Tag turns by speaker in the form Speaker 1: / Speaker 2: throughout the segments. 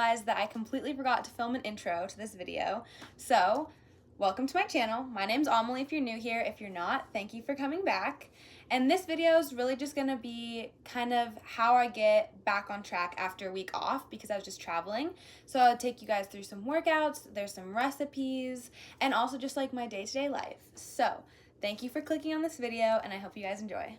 Speaker 1: realized that I completely forgot to film an intro to this video. So, welcome to my channel. My name's Amelie if you're new here. If you're not, thank you for coming back. And this video is really just gonna be kind of how I get back on track after a week off because I was just traveling. So I'll take you guys through some workouts, there's some recipes, and also just like my day-to-day life. So, thank you for clicking on this video and I hope you guys enjoy.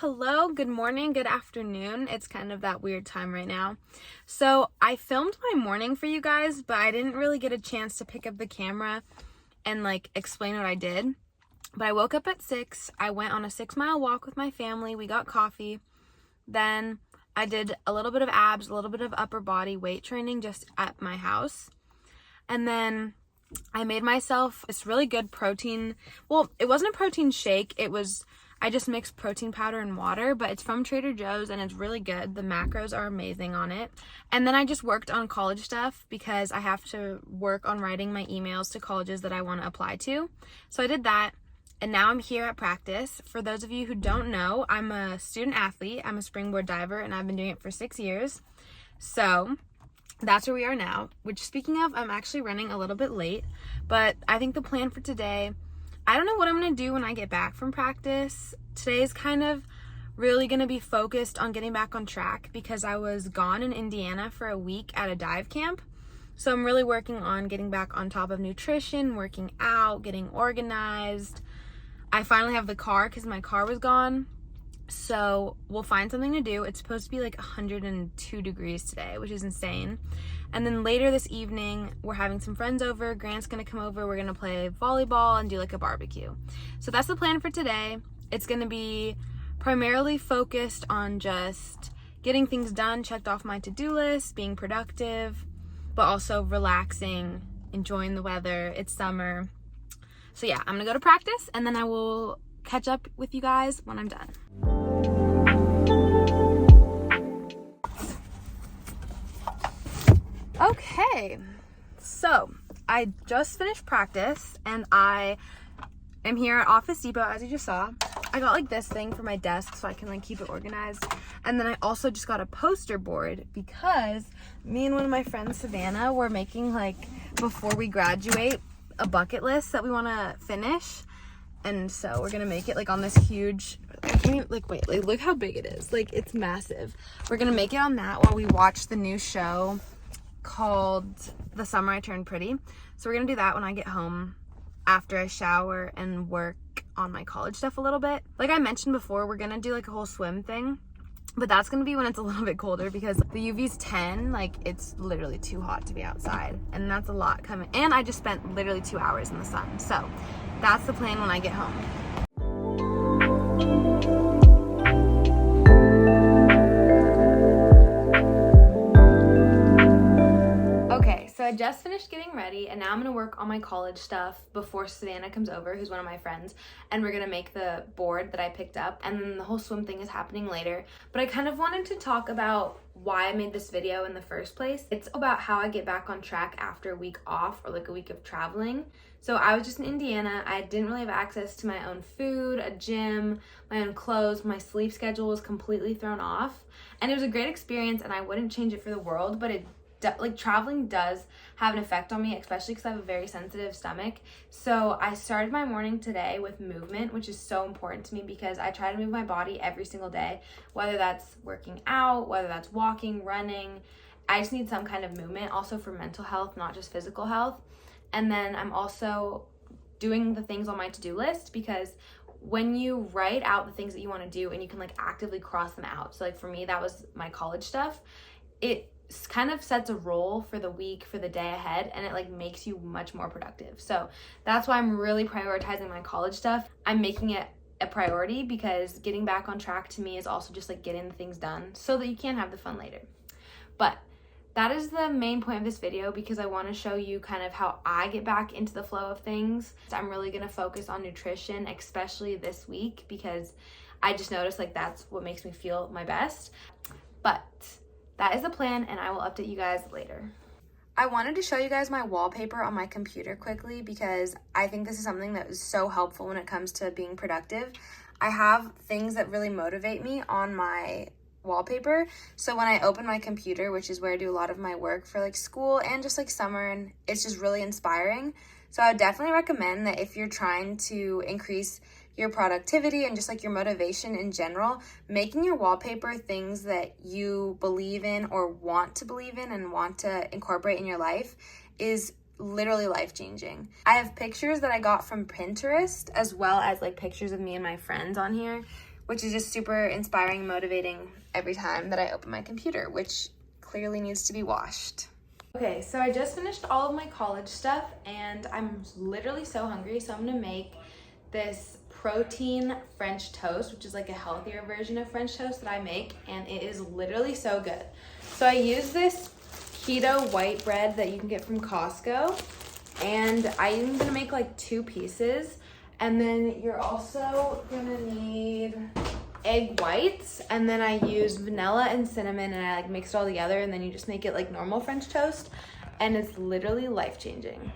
Speaker 1: Hello, good morning, good afternoon. It's kind of that weird time right now. So I filmed my morning for you guys, but I didn't really get a chance to pick up the camera and like explain what I did. But I woke up at 6, I went on a 6-mile walk with my family, we got coffee. Then I did a little bit of abs, a little bit of upper body weight training just at my house. And then I made myself this really good protein, well, it wasn't a protein shake, I just mixed protein powder and water, but it's from Trader Joe's and it's really good. The macros are amazing on it. And then I just worked on college stuff because I have to work on writing my emails to colleges that I want to apply to. So I did that, and now I'm here at practice. For those of you who don't know, I'm a student athlete. I'm a springboard diver, and I've been doing it for 6 years. So that's where we are now, which speaking of, I'm actually running a little bit late, but I think the plan for today, I don't know what I'm going to do when I get back from practice. Today's kind of really going to be focused on getting back on track because I was gone in Indiana for a week at a dive camp. So I'm really working on getting back on top of nutrition, working out, getting organized. I finally have the car because my car was gone. So we'll find something to do. It's supposed to be like 102 degrees today, which is insane. And then later this evening, we're having some friends over. Grant's gonna come over. We're gonna play volleyball and do like a barbecue. So that's the plan for today. It's gonna be primarily focused on just getting things done, checked off my to-do list, being productive, but also relaxing, enjoying the weather. It's summer. So yeah, I'm gonna go to practice and then I will catch up with you guys when I'm done. Okay, so I just finished practice and I am here at Office Depot, as you just saw. I got like this thing for my desk so I can like keep it organized. And then I also just got a poster board because me and one of my friends, Savannah, were making like, before we graduate, a bucket list that we want to finish. And so we're gonna make it like on this huge, I can't even, like, wait, like look how big it is. Like, it's massive. We're gonna make it on that while we watch the new show called The Summer I Turned Pretty. So we're gonna do that when I get home after I shower and work on my college stuff a little bit. Like I mentioned before, we're gonna do like a whole swim thing, but that's gonna be when it's a little bit colder because the UV's 10, like it's literally too hot to be outside, and that's a lot coming. And I just spent literally 2 hours in the sun. So that's the plan when I get home. Okay, so I just finished getting ready, and now I'm gonna work on my college stuff before Savannah comes over, who's one of my friends, and we're gonna make the board that I picked up, and then the whole swim thing is happening later. But I kind of wanted to talk about why I made this video in the first place. It's about how I get back on track after a week off or like a week of traveling. So I was just in Indiana. I didn't really have access to my own food, a gym, my own clothes. My sleep schedule was completely thrown off, and it was a great experience, and I wouldn't change it for the world, but like traveling does have an effect on me, especially because I have a very sensitive stomach. So I started my morning today with movement, which is so important to me because I try to move my body every single day, whether that's working out, whether that's walking, running. I just need some kind of movement, also for mental health, not just physical health. And then I'm also doing the things on my to-do list, because when you write out the things that you want to do and you can like actively cross them out. So like for me, that was my college stuff. It kind of sets a role for the week, for the day ahead, and it like makes you much more productive. So that's why I'm really prioritizing my college stuff. I'm making it a priority because getting back on track to me is also just like getting the things done so that you can have the fun later. But that is the main point of this video, because I want to show you kind of how I get back into the flow of things. So I'm really going to focus on nutrition, especially this week, because I just noticed like that's what makes me feel my best. But that is the plan, and I will update you guys later. I wanted to show you guys my wallpaper on my computer quickly because I think this is something that is so helpful when it comes to being productive. I have things that really motivate me on my wallpaper. So when I open my computer, which is where I do a lot of my work for like school and just like summer, and it's just really inspiring. So I would definitely recommend that if you're trying to increase your productivity and just like your motivation in general, making your wallpaper things that you believe in or want to believe in and want to incorporate in your life is literally life-changing. I have pictures that I got from Pinterest, as well as like pictures of me and my friends on here, which is just super inspiring and motivating every time that I open my computer, which clearly needs to be washed. Okay, so I just finished all of my college stuff and I'm literally so hungry, so I'm gonna make this protein French toast, which is like a healthier version of French toast that I make, and it is literally so good. So I use this keto white bread that you can get from Costco, and I'm gonna make like 2 pieces, and then you're also gonna need egg whites, and then I use vanilla and cinnamon, and I like mix it all together, and then you just make it like normal French toast, and it's literally life-changing.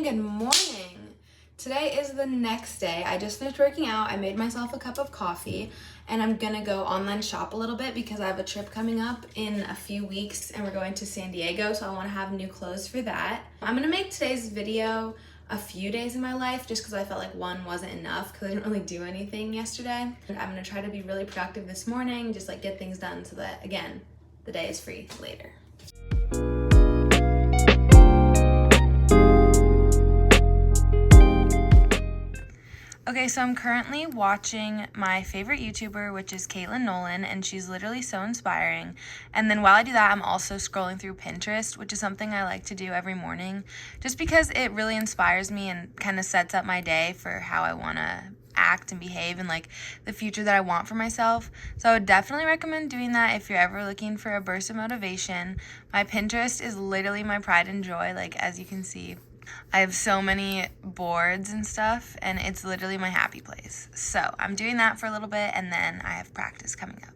Speaker 1: Good morning. Today is the next day. I just finished working out. I made myself a cup of coffee, and I'm gonna go online shop a little bit because I have a trip coming up in a few weeks and we're going to San Diego, so I want to have new clothes for that. I'm gonna make today's video a few days in my life just because I felt like one wasn't enough because I didn't really do anything yesterday. And I'm gonna try to be really productive this morning, just like get things done so that, again, the day is free later. Okay, so I'm currently watching my favorite YouTuber, which is Caitlin Nolan, and she's literally so inspiring. And then while I do that, I'm also scrolling through Pinterest, which is something I like to do every morning, just because it really inspires me and kind of sets up my day for how I want to act and behave and like the future that I want for myself. So I would definitely recommend doing that if you're ever looking for a burst of motivation. My Pinterest is literally my pride and joy. Like, as you can see, I have so many boards and stuff, and it's literally my happy place. So I'm doing that for a little bit, and then I have practice coming up.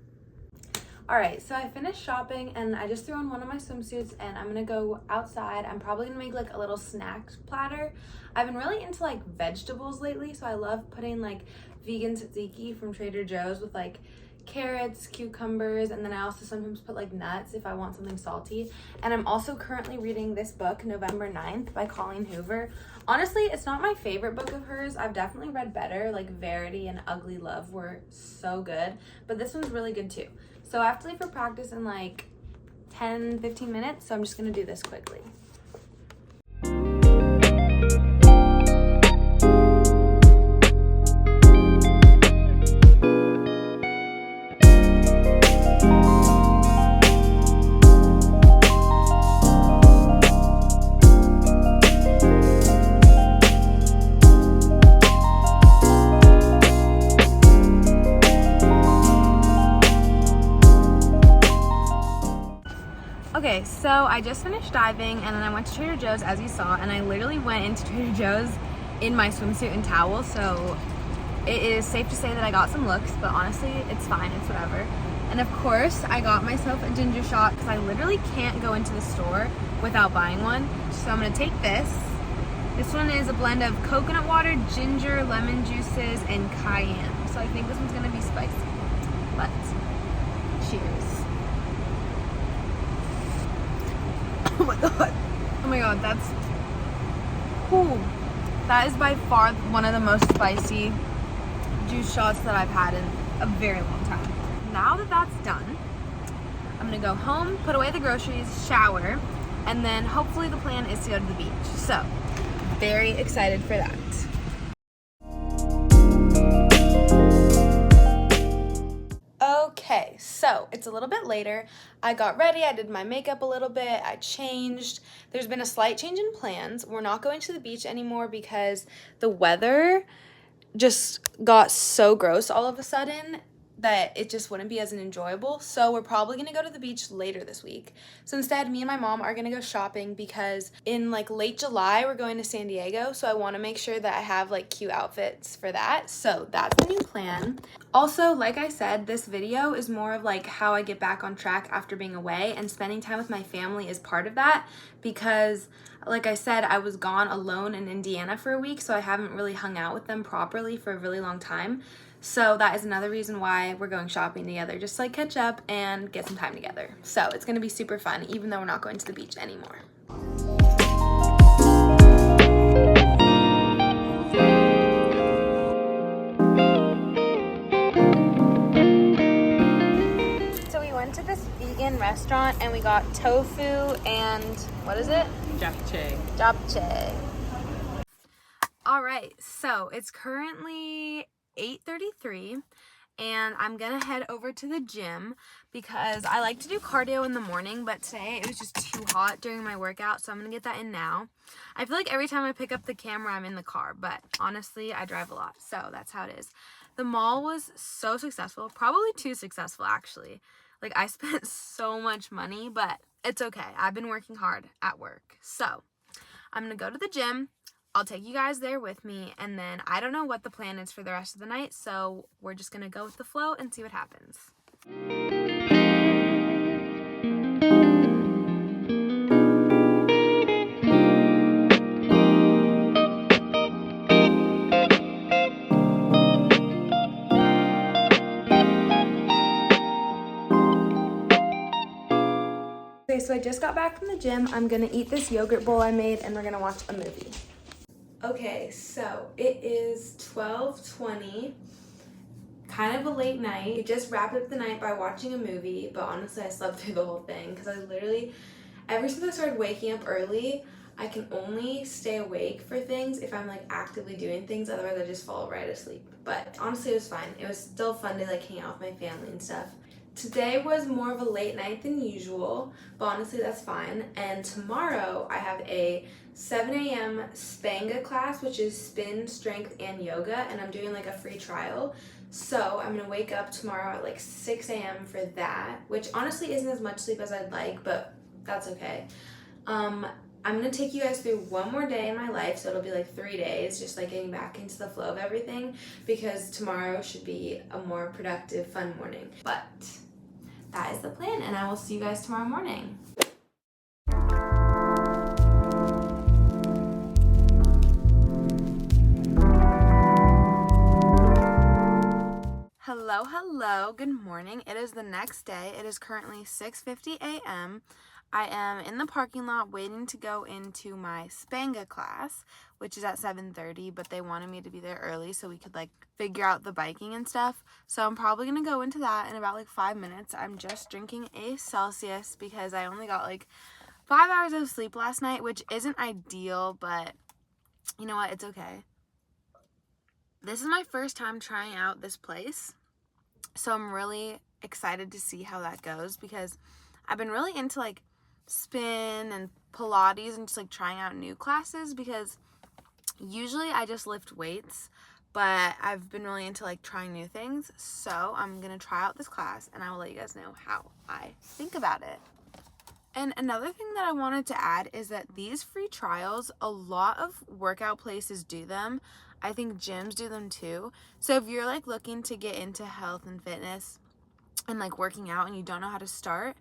Speaker 1: All right, so I finished shopping, and I just threw on one of my swimsuits, and I'm gonna go outside. I'm probably gonna make like a little snack platter. I've been really into like vegetables lately, so I love putting like vegan tzatziki from Trader Joe's with like carrots, cucumbers, and then I also sometimes put like nuts if I want something salty. And I'm also currently reading this book, November 9th by Colleen Hoover. Honestly, it's not my favorite book of hers. I've definitely read better, like Verity and Ugly Love were so good, but this one's really good too. So I have to leave for practice in like 10-15 minutes, so I'm just gonna do this quickly. Okay, so I just finished diving and then I went to Trader Joe's as you saw, and I literally went into Trader Joe's in my swimsuit and towel, so it is safe to say that I got some looks, but honestly, it's fine, it's whatever. And of course, I got myself a ginger shot because I literally can't go into the store without buying one. So I'm gonna take this. This one is a blend of coconut water, ginger, lemon juices, and cayenne. So I think this one's gonna be spicy, but cheers. Oh my god, that's cool. That is by far one of the most spicy juice shots that I've had in a very long time. Now that that's done, I'm gonna go home, put away the groceries, shower, and then hopefully the plan is to go to the beach. So, very excited for that. Okay, so it's a little bit later. I got ready, I did my makeup a little bit, I changed. There's been a slight change in plans. We're not going to the beach anymore because the weather just got so gross all of a sudden that it just wouldn't be as enjoyable. So we're probably gonna go to the beach later this week. So instead, me and my mom are gonna go shopping because in like late July, we're going to San Diego. So I wanna make sure that I have like cute outfits for that. So that's the new plan. Also, like I said, this video is more of like how I get back on track after being away, and spending time with my family is part of that because like I said, I was gone alone in Indiana for a week, so I haven't really hung out with them properly for a really long time. So that is another reason why we're going shopping together, just to like catch up and get some time together. So it's gonna be super fun, even though we're not going to the beach anymore. So we went to this vegan restaurant and we got tofu and what is it?
Speaker 2: Japchae.
Speaker 1: Japchae. All right, so it's currently 8:33 and I'm gonna head over to the gym because I like to do cardio in the morning, but today it was just too hot during my workout, so I'm gonna get that in now. I feel like every time I pick up the camera, I'm in the car, but honestly, I drive a lot, so that's how it is. The mall was so successful, probably too successful actually. Like I spent so much money, but it's okay. I've been working hard at work. So I'm gonna go to the gym. I'll take you guys there with me, and then I don't know what the plan is for the rest of the night, so we're just gonna go with the flow and see what happens. Okay, so I just got back from the gym. I'm gonna eat this yogurt bowl I made, and we're gonna watch a movie. Okay, so it is 12:20, kind of a late night. We just wrapped up the night by watching a movie, but honestly I slept through the whole thing because I literally, ever since I started waking up early, I can only stay awake for things if I'm like actively doing things, otherwise I just fall right asleep. But honestly it was fine. It was still fun to like hang out with my family and stuff. Today was more of a late night than usual, but honestly that's fine. And tomorrow I have a 7 a.m. spanga class, which is spin, strength, and yoga, and I'm doing like a free trial. So I'm gonna wake up tomorrow at like 6 a.m. for that, which honestly isn't as much sleep as I'd like, but that's okay. I'm going to take you guys through one more day in my life, so it'll be like 3 days, just like getting back into the flow of everything, because tomorrow should be a more productive, fun morning. But that is the plan, and I will see you guys tomorrow morning. Hello, good morning. It is the next day. It is currently 6:50 a.m. I am in the parking lot waiting to go into my spanga class, which is at 7:30, but they wanted me to be there early so we could like figure out the biking and stuff. So I'm probably gonna go into that in about like 5 minutes. I'm just drinking a Celsius because I only got like 5 hours of sleep last night, which isn't ideal, but you know what, it's okay. This is my first time trying out this place, so I'm really excited to see how that goes, because I've been really into like spin and Pilates and just like trying out new classes, because usually I just lift weights, but I've been really into like trying new things. So I'm gonna try out this class and I will let you guys know how I think about it. And another thing that I wanted to add is that these free trials, a lot of workout places do them. I think gyms do them too. So if you're like looking to get into health and fitness and like working out and you don't know how to start,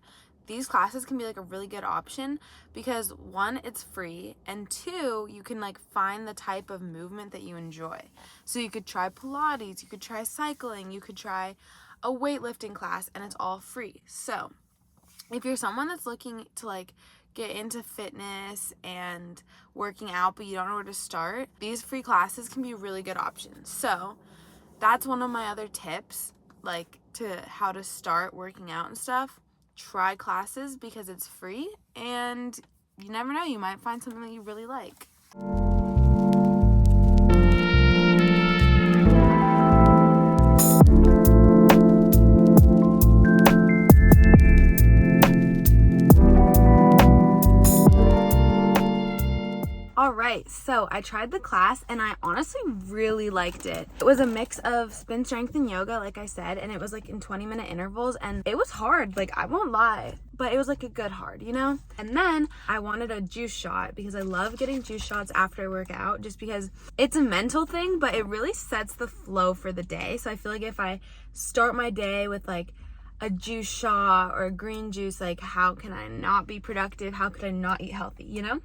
Speaker 1: these classes can be like a really good option, because one, it's free, and two, you can like find the type of movement that you enjoy. So you could try Pilates, you could try cycling, you could try a weightlifting class, and it's all free. So if you're someone that's looking to like get into fitness and working out but you don't know where to start, these free classes can be a really good option. So that's one of my other tips, like to how to start working out and stuff. Try classes because it's free, and you never know, you might find something that you really like. Alright, so I tried the class and I honestly really liked it. It was a mix of spin, strength, and yoga, like I said, and it was like in 20-minute intervals, and it was hard, like I won't lie, but it was like a good hard, you know? And then I wanted a juice shot, because I love getting juice shots after I work out, just because it's a mental thing, but it really sets the flow for the day. So I feel like if I start my day with like a juice shot or a green juice, like how can I not be productive? How could I not eat healthy, you know?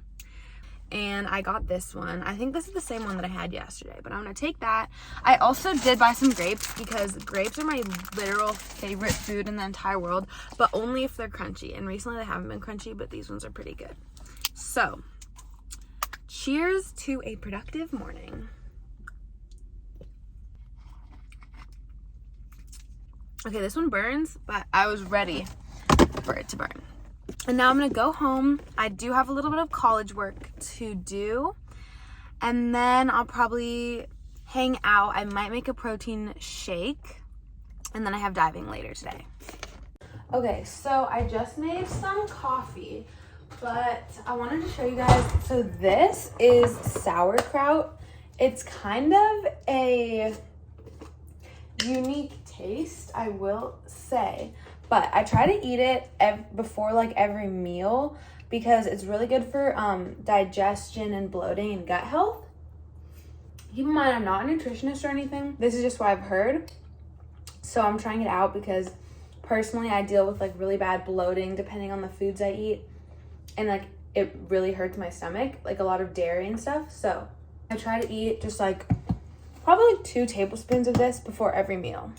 Speaker 1: And I got this one. I think this is the same one that I had yesterday, but I'm gonna take that. I also did buy some grapes, because grapes are my literal favorite food in the entire world, but only if they're crunchy. And recently they haven't been crunchy, but these ones are pretty good. So, cheers to a productive morning. Okay, this one burns, but I was ready for it to burn. And now I'm gonna go home. I do have a little bit of college work to do, and then I'll probably hang out. I might make a protein shake, and then I have diving later today. Okay, so I just made some coffee, but I wanted to show you guys. So this is sauerkraut. It's kind of a unique taste, I will say. But I try to eat it before like every meal, because it's really good for digestion and bloating and gut health. Keep in mind, I'm not a nutritionist or anything. This is just what I've heard. So I'm trying it out because personally I deal with like really bad bloating depending on the foods I eat. And like it really hurts my stomach, like a lot of dairy and stuff. So I try to eat just like probably like 2 tablespoons of this before every meal.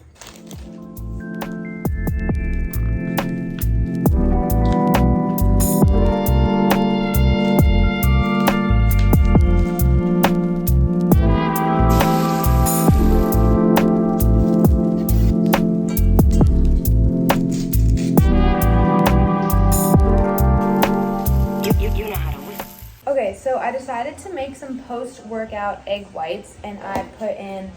Speaker 1: Okay, so I decided to make some post-workout egg whites, and I put in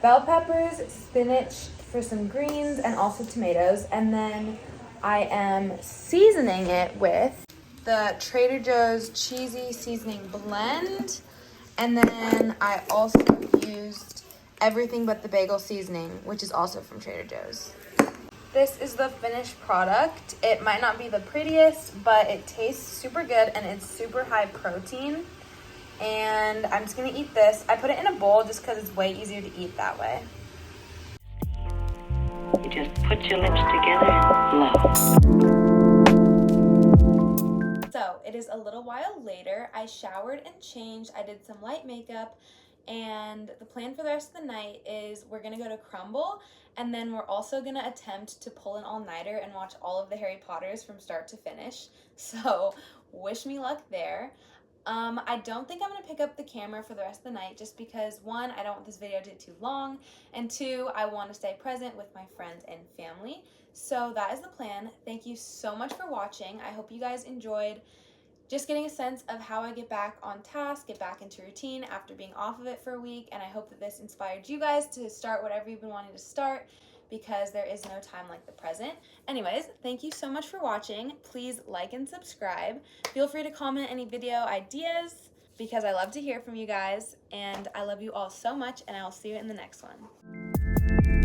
Speaker 1: bell peppers, spinach for some greens, and also tomatoes. And then I am seasoning it with the Trader Joe's cheesy seasoning blend. And then I also used everything but the bagel seasoning, which is also from Trader Joe's. This is the finished product. It might not be the prettiest, but it tastes super good and it's super high protein. And I'm just gonna eat this. I put it in a bowl just because it's way easier to eat that way.
Speaker 2: You just put your lips together and blow.
Speaker 1: So it is a little while later. I showered and changed. I did some light makeup, and the plan for the rest of the night is we're gonna go to Crumble, and then we're also gonna attempt to pull an all-nighter and watch all of the Harry Potters from start to finish. So wish me luck there. I don't think I'm going to pick up the camera for the rest of the night just because, one, I don't want this video to get too long, and two, I want to stay present with my friends and family. So that is the plan. Thank you so much for watching. I hope you guys enjoyed just getting a sense of how I get back on task, get back into routine after being off of it for a week, and I hope that this inspired you guys to start whatever you've been wanting to start, because there is no time like the present. Anyways, thank you so much for watching. Please like and subscribe. Feel free to comment any video ideas because I love to hear from you guys, and I love you all so much, and I will see you in the next one.